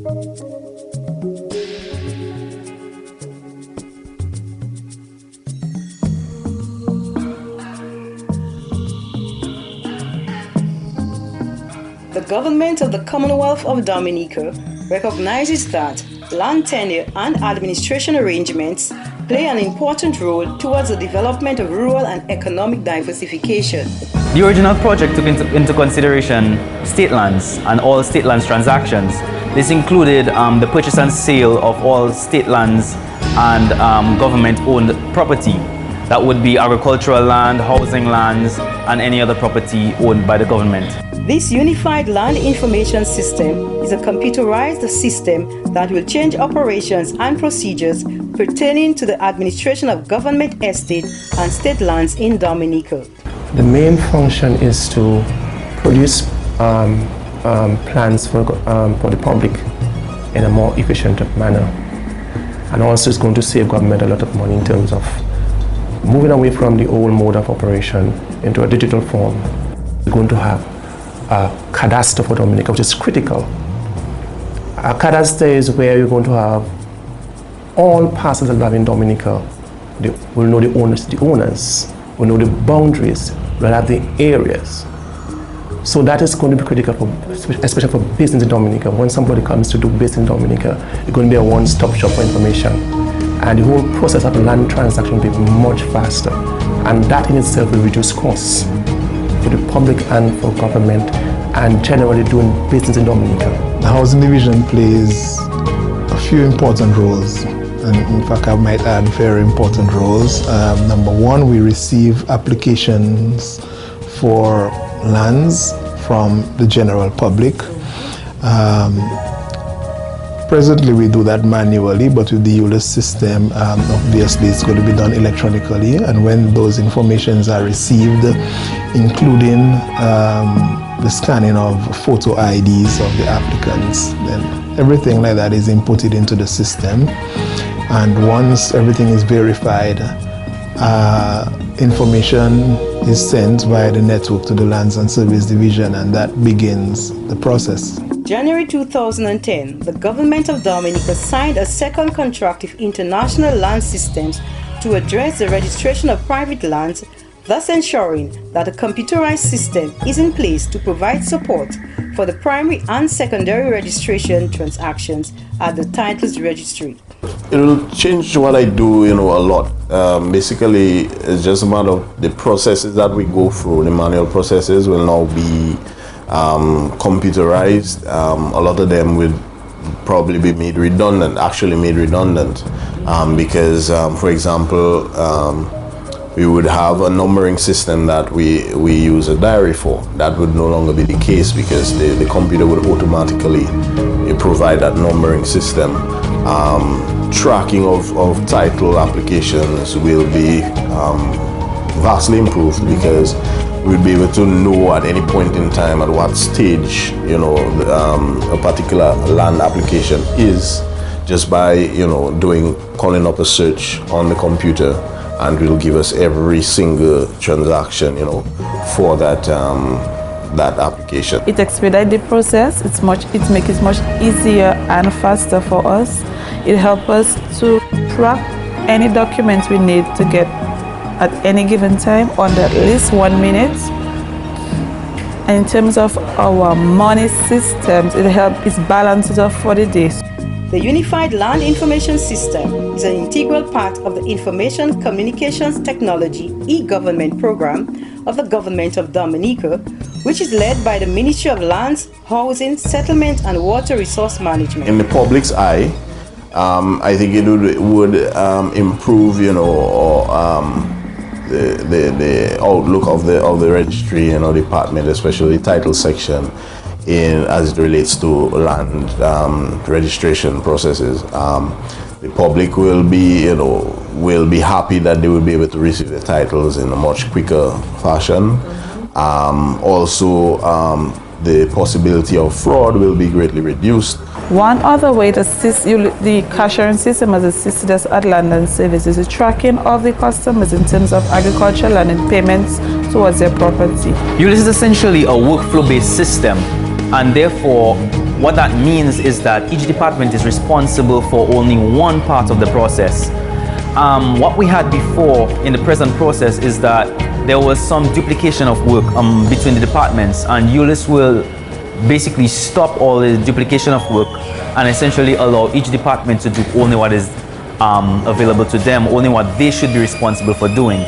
The government of the Commonwealth of Dominica recognizes that land tenure and administration arrangements play an important role towards the development of rural and economic diversification. The original project took into consideration state lands and all state lands transactions. This included the purchase and sale of all state lands and government-owned property. That would be agricultural land, housing lands, and any other property owned by the government. This unified land information system is a computerized system that will change operations and procedures pertaining to the administration of government estate and state lands in Dominica. The main function is to produce plans for the public in a more efficient manner, and also it's going to save government a lot of money in terms of moving away from the old mode of operation into a digital form. We're going to have a cadastre for Dominica, which is critical. A cadastre is where you're going to have all parcels that we have in Dominica. We'll know the owners, we'll know the boundaries, we'll have the areas. So that is going to be critical, especially for business in Dominica. When somebody comes to do business in Dominica, it's going to be a one-stop shop for information. And the whole process of land transaction will be much faster. And that in itself will reduce costs for the public and for government, and generally doing business in Dominica. The housing division plays a few important roles, and in fact I might add very important roles. Number one, we receive applications for lands from the general public. Presently we do that manually, but with the ulis system, obviously it's going to be done electronically, and when those informations are received, including the scanning of photo IDs of the applicants, then everything like that is inputted into the system, and once everything is verified, information is sent via the network to the Lands and Service Division, and that begins the process. January 2010, the government of Dominica signed a second contract with International Land Systems to address the registration of private lands, thus ensuring that a computerized system is in place to provide support for the primary and secondary registration transactions at the Titles Registry. It will change what I do, a lot. Basically, it's just a matter of the processes that we go through. The manual processes will now be computerized. A lot of them will probably be made redundant, because, for example, we would have a numbering system that we use a diary for. That would no longer be the case, because the computer would automatically provide that numbering system. Tracking of title applications will be vastly improved, because we'll be able to know at any point in time at what stage a particular land application is, just by calling up a search on the computer, and it will give us every single transaction for that application. It expedites the process. It makes it much easier and faster for us. It helps us to track any documents we need to get at any given time under at least 1 minute. And in terms of our money systems, it balances off for the day. The Unified Land Information System is an integral part of the Information Communications Technology e-Government program of the Government of Dominica, which is led by the Ministry of Lands, Housing, Settlement and Water Resource Management. In the public's eye, I think it would improve, the outlook of the registry, department, especially the title section, as it relates to land registration processes. The public will be happy that they will be able to receive the titles in a much quicker fashion. Also, the possibility of fraud will be greatly reduced. One other way to assist the cashiering system has assisted us at Land and Services is tracking of the customers in terms of agricultural land and payments towards their property. ulis is essentially a workflow-based system And therefore, what that means is that each department is responsible for only one part of the process. What we had before in the present process is that there was some duplication of work between the departments, and ULIS will basically stop all the duplication of work and essentially allow each department to do only what is available to them, only what they should be responsible for doing.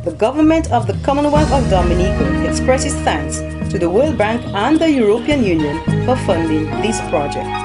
The government of the Commonwealth of Dominica expresses thanks to the World Bank and the European Union for funding this project.